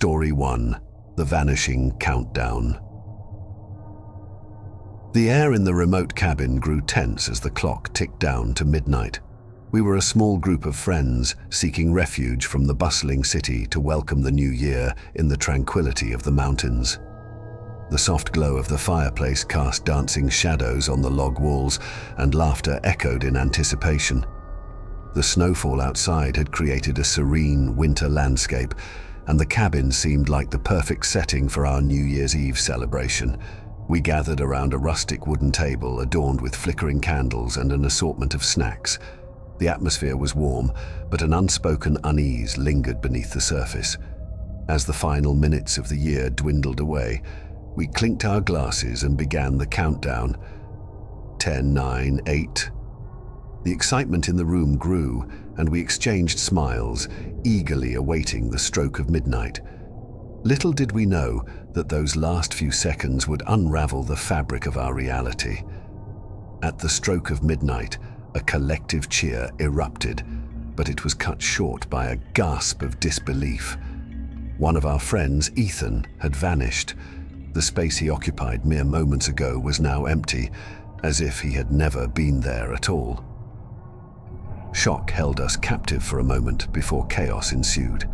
Story 1: The Vanishing Countdown. The air in the remote cabin grew tense as the clock ticked down to midnight. We were a small group of friends seeking refuge from the bustling city to welcome the new year in the tranquility of the mountains. The soft glow of the fireplace cast dancing shadows on the log walls, and laughter echoed in anticipation. The snowfall outside had created a serene winter landscape, and the cabin seemed like the perfect setting for our New Year's Eve celebration. We gathered around a rustic wooden table adorned with flickering candles and an assortment of snacks. The atmosphere was warm, but an unspoken unease lingered beneath the surface. As the final minutes of the year dwindled away, we clinked our glasses and began the countdown. 10, 9, 8. The excitement in the room grew, and we exchanged smiles, eagerly awaiting the stroke of midnight. Little did we know that those last few seconds would unravel the fabric of our reality. At the stroke of midnight, a collective cheer erupted, but it was cut short by a gasp of disbelief. One of our friends, Ethan, had vanished. The space he occupied mere moments ago was now empty, as if he had never been there at all. Shock held us captive for a moment before chaos ensued.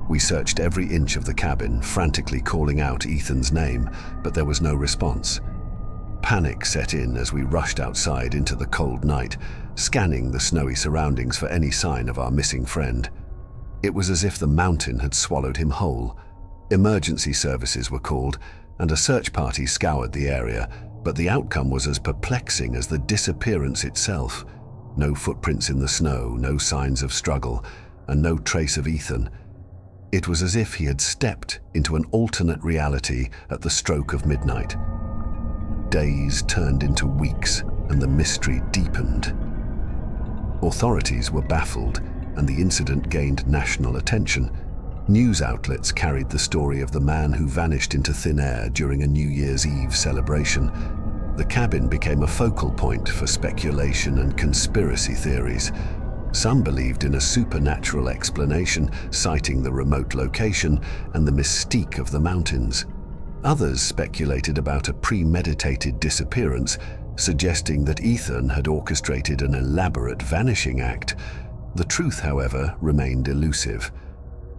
We searched every inch of the cabin, frantically calling out Ethan's name, but there was no response. Panic set in as we rushed outside into the cold night, scanning the snowy surroundings for any sign of our missing friend. It was as if the mountain had swallowed him whole. Emergency services were called, and a search party scoured the area, but the outcome was as perplexing as the disappearance itself. No footprints in the snow, no signs of struggle, and no trace of Ethan. It was as if he had stepped into an alternate reality at the stroke of midnight. Days turned into weeks, and the mystery deepened. Authorities were baffled, and the incident gained national attention. News outlets carried the story of the man who vanished into thin air during a New Year's Eve celebration. The cabin became a focal point for speculation and conspiracy theories. Some believed in a supernatural explanation, citing the remote location and the mystique of the mountains. Others speculated about a premeditated disappearance, suggesting that Ethan had orchestrated an elaborate vanishing act. The truth, however, remained elusive.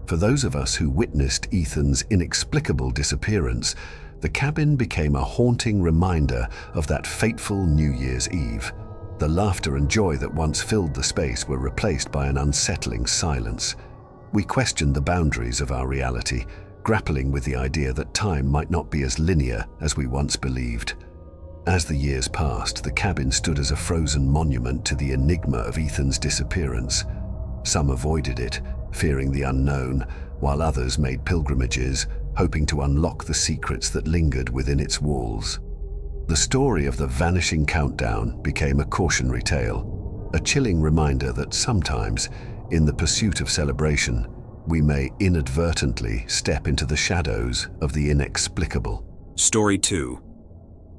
For those of us who witnessed Ethan's inexplicable disappearance, the cabin became a haunting reminder of that fateful New Year's Eve. The laughter and joy that once filled the space were replaced by an unsettling silence. We questioned the boundaries of our reality, grappling with the idea that time might not be as linear as we once believed. As the years passed, the cabin stood as a frozen monument to the enigma of Ethan's disappearance. Some avoided it, fearing the unknown, while others made pilgrimages, hoping to unlock the secrets that lingered within its walls. The story of the vanishing countdown became a cautionary tale, a chilling reminder that sometimes, in the pursuit of celebration, we may inadvertently step into the shadows of the inexplicable. Story 2: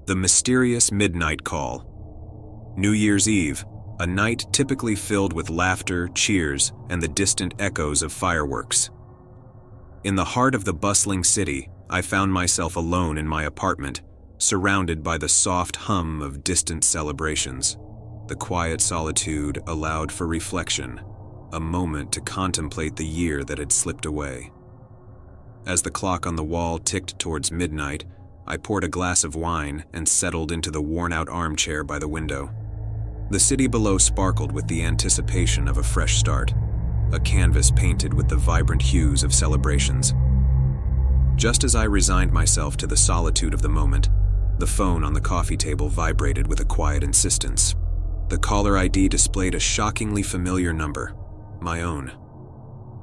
The Mysterious Midnight Call. New Year's Eve, a night typically filled with laughter, cheers, and the distant echoes of fireworks. In the heart of the bustling city, I found myself alone in my apartment, surrounded by the soft hum of distant celebrations. The quiet solitude allowed for reflection, a moment to contemplate the year that had slipped away. As the clock on the wall ticked towards midnight, I poured a glass of wine and settled into the worn-out armchair by the window. The city below sparkled with the anticipation of a fresh start, a canvas painted with the vibrant hues of celebrations. Just as I resigned myself to the solitude of the moment, the phone on the coffee table vibrated with a quiet insistence. The caller ID displayed a shockingly familiar number, my own.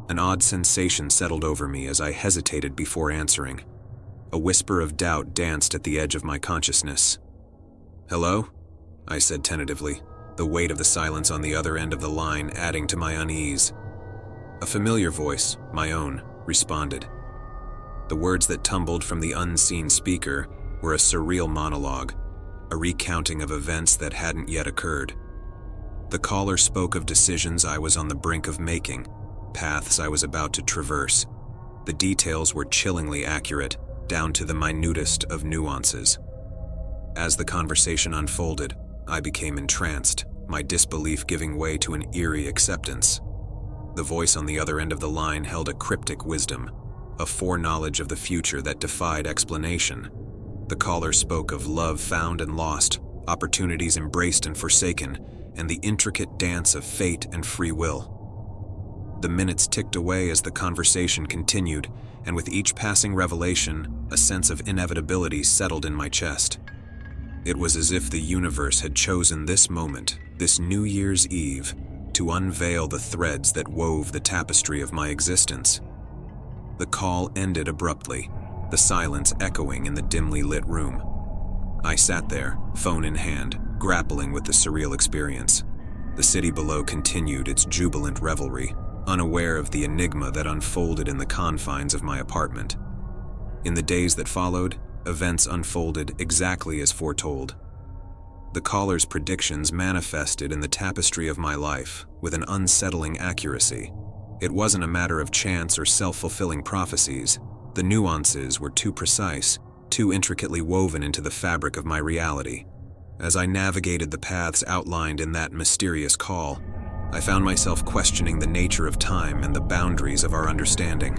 An odd sensation settled over me as I hesitated before answering. A whisper of doubt danced at the edge of my consciousness. "Hello?" I said tentatively, the weight of the silence on the other end of the line adding to my unease. A familiar voice, my own, responded. The words that tumbled from the unseen speaker were a surreal monologue, a recounting of events that hadn't yet occurred. The caller spoke of decisions I was on the brink of making, paths I was about to traverse, The details were chillingly accurate, down to the minutest of nuances. As the conversation unfolded, I became entranced, my disbelief giving way to an eerie acceptance. The voice on the other end of the line held a cryptic wisdom, a foreknowledge of the future that defied explanation. The caller spoke of love found and lost, opportunities embraced and forsaken, and the intricate dance of fate and free will. The minutes ticked away as the conversation continued, and with each passing revelation, a sense of inevitability settled in my chest. It was as if the universe had chosen this moment, this New Year's Eve, to unveil the threads that wove the tapestry of my existence. The call ended abruptly, the silence echoing in the dimly lit room. I sat there, phone in hand, grappling with the surreal experience. The city below continued its jubilant revelry, unaware of the enigma that unfolded in the confines of my apartment. In the days that followed, events unfolded exactly as foretold. The caller's predictions manifested in the tapestry of my life with an unsettling accuracy. It wasn't a matter of chance or self-fulfilling prophecies. The nuances were too precise, too intricately woven into the fabric of my reality. As I navigated the paths outlined in that mysterious call, I found myself questioning the nature of time and the boundaries of our understanding.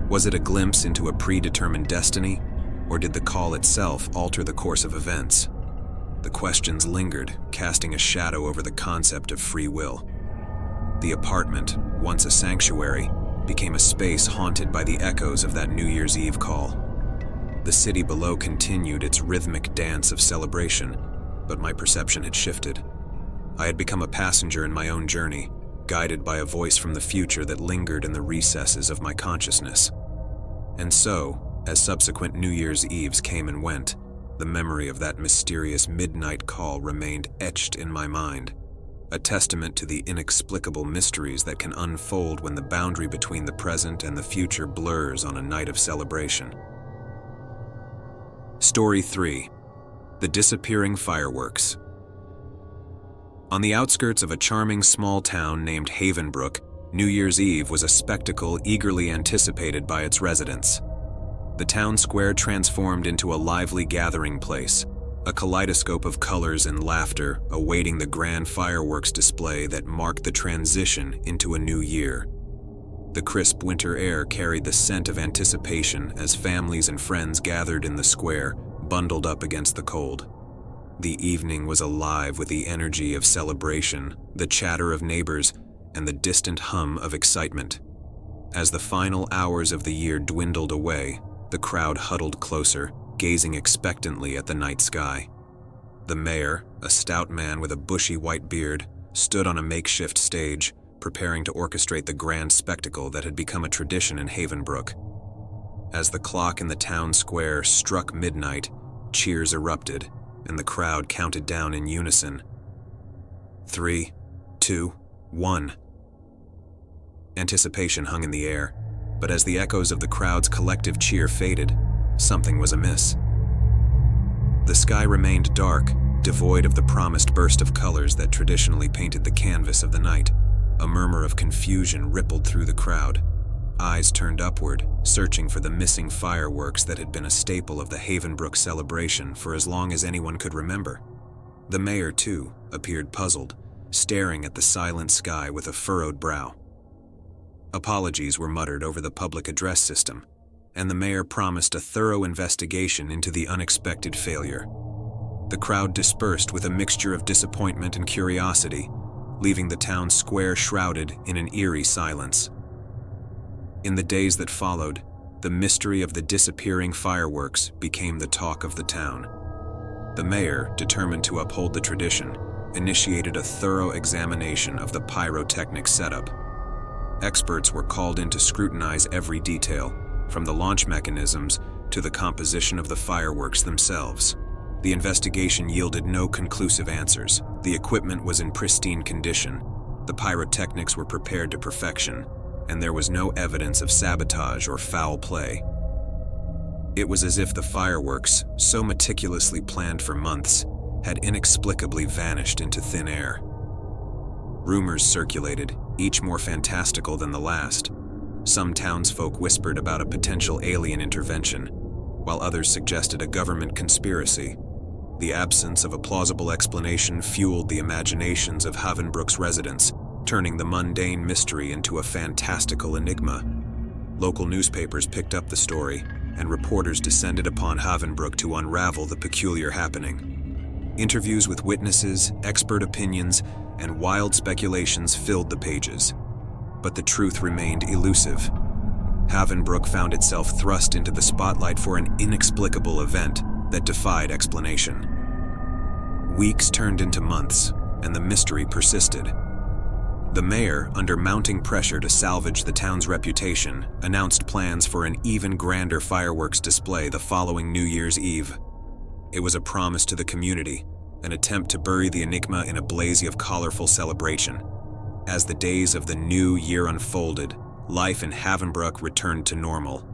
Was it a glimpse into a predetermined destiny, or did the call itself alter the course of events? The questions lingered, casting a shadow over the concept of free will. The apartment, once a sanctuary, became a space haunted by the echoes of that New Year's Eve call. The city below continued its rhythmic dance of celebration, but my perception had shifted. I had become a passenger in my own journey, guided by a voice from the future that lingered in the recesses of my consciousness. And so, as subsequent New Year's Eves came and went, the memory of that mysterious midnight call remained etched in my mind, a testament to the inexplicable mysteries that can unfold when the boundary between the present and the future blurs on a night of celebration. Story 3. The Disappearing Fireworks. On the outskirts of a charming small town named Havenbrook, New Year's Eve was a spectacle eagerly anticipated by its residents. The town square transformed into a lively gathering place, a kaleidoscope of colors and laughter awaiting the grand fireworks display that marked the transition into a new year. The crisp winter air carried the scent of anticipation as families and friends gathered in the square, bundled up against the cold. The evening was alive with the energy of celebration, the chatter of neighbors, and the distant hum of excitement. As the final hours of the year dwindled away, the crowd huddled closer, gazing expectantly at the night sky. The mayor, a stout man with a bushy white beard, stood on a makeshift stage, preparing to orchestrate the grand spectacle that had become a tradition in Havenbrook. As the clock in the town square struck midnight, cheers erupted, and the crowd counted down in unison. 3, 2, 1. Anticipation hung in the air, but as the echoes of the crowd's collective cheer faded, something was amiss. The sky remained dark, devoid of the promised burst of colors that traditionally painted the canvas of the night. A murmur of confusion rippled through the crowd. Eyes turned upward, searching for the missing fireworks that had been a staple of the Havenbrook celebration for as long as anyone could remember. The mayor, too, appeared puzzled, staring at the silent sky with a furrowed brow. Apologies were muttered over the public address system, and the mayor promised a thorough investigation into the unexpected failure. The crowd dispersed with a mixture of disappointment and curiosity, leaving the town square shrouded in an eerie silence. In the days that followed, the mystery of the disappearing fireworks became the talk of the town. The mayor, determined to uphold the tradition, initiated a thorough examination of the pyrotechnic setup. Experts were called in to scrutinize every detail, from the launch mechanisms to the composition of the fireworks themselves. The investigation yielded no conclusive answers. The equipment was in pristine condition, the pyrotechnics were prepared to perfection, and there was no evidence of sabotage or foul play. It was as if the fireworks, so meticulously planned for months, had inexplicably vanished into thin air. Rumors circulated, each more fantastical than the last. Some townsfolk whispered about a potential alien intervention, while others suggested a government conspiracy. The absence of a plausible explanation fueled the imaginations of Havenbrook's residents, turning the mundane mystery into a fantastical enigma. Local newspapers picked up the story, and reporters descended upon Havenbrook to unravel the peculiar happening. Interviews with witnesses, expert opinions, and wild speculations filled the pages. But the truth remained elusive. Havenbrook found itself thrust into the spotlight for an inexplicable event that defied explanation. Weeks turned into months, and the mystery persisted. The mayor, under mounting pressure to salvage the town's reputation, announced plans for an even grander fireworks display the following New Year's Eve. It was a promise to the community, an attempt to bury the enigma in a blaze of colorful celebration. As the days of the new year unfolded, life in Havenbrook returned to normal.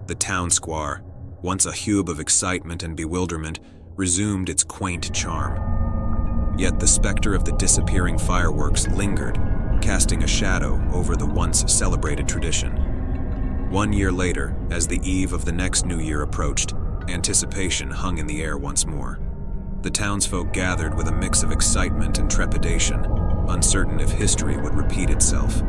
The town square, once a hub of excitement and bewilderment, resumed its quaint charm. Yet the specter of the disappearing fireworks lingered, casting a shadow over the once celebrated tradition. 1 year later, as the eve of the next New Year approached, anticipation hung in the air once more. The townsfolk gathered with a mix of excitement and trepidation, uncertain if history would repeat itself.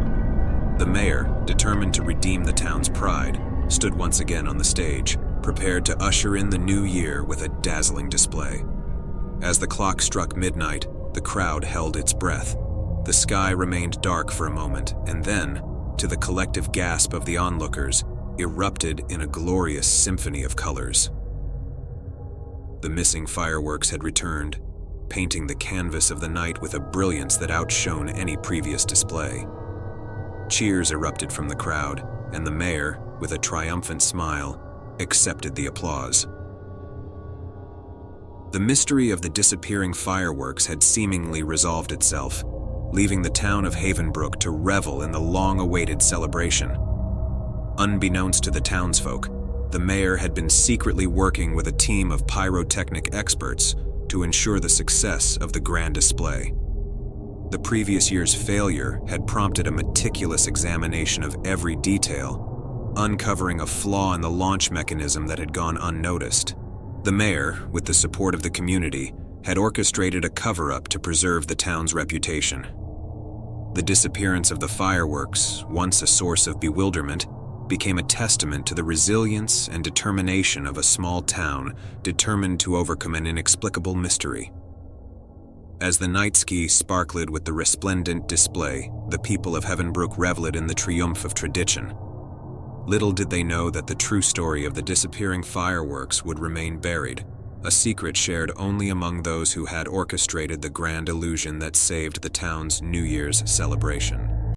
The mayor, determined to redeem the town's pride, stood once again on the stage, prepared to usher in the new year with a dazzling display. As the clock struck midnight, the crowd held its breath. The sky remained dark for a moment, and then, to the collective gasp of the onlookers, erupted in a glorious symphony of colors. The missing fireworks had returned, painting the canvas of the night with a brilliance that outshone any previous display. Cheers erupted from the crowd, and the mayor, with a triumphant smile, accepted the applause. The mystery of the disappearing fireworks had seemingly resolved itself, leaving the town of Havenbrook to revel in the long-awaited celebration. Unbeknownst to the townsfolk, the mayor had been secretly working with a team of pyrotechnic experts to ensure the success of the grand display. The previous year's failure had prompted a meticulous examination of every detail, uncovering a flaw in the launch mechanism that had gone unnoticed. The mayor, with the support of the community, had orchestrated a cover-up to preserve the town's reputation. The disappearance of the fireworks, once a source of bewilderment, became a testament to the resilience and determination of a small town determined to overcome an inexplicable mystery. As the night ski sparkled with the resplendent display, the people of Havenbrook reveled in the triumph of tradition. Little did they know that the true story of the disappearing fireworks would remain buried, a secret shared only among those who had orchestrated the grand illusion that saved the town's New Year's celebration.